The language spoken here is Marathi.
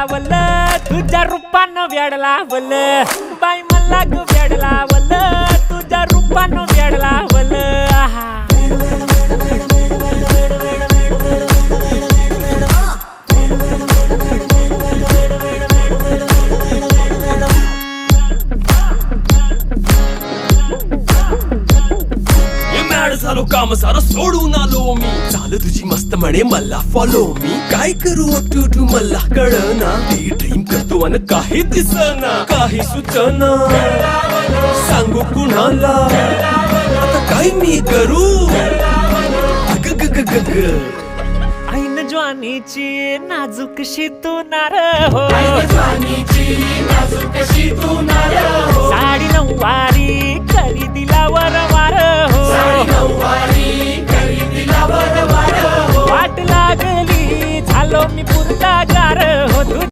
लावल तुझ्या रूपानं वेड लावल बाई मला ग वेड लावल तुझ्या रूपानं वेड लावल आहा झालो काम सारं सोडून आलो मी झालं तुझी मस्त म्हणे मला फॉलो मी काय करू टू मला कळना ती ड्रीम करतो आणि काही दिसना काही सुचना सांगू कुणाला आता काय मी करू ऐन ज्वानीची नाजूकशी तू नार हो साडी नऊवारी करी दिला वरवार हो वाट लागली झालो मी पूर्ण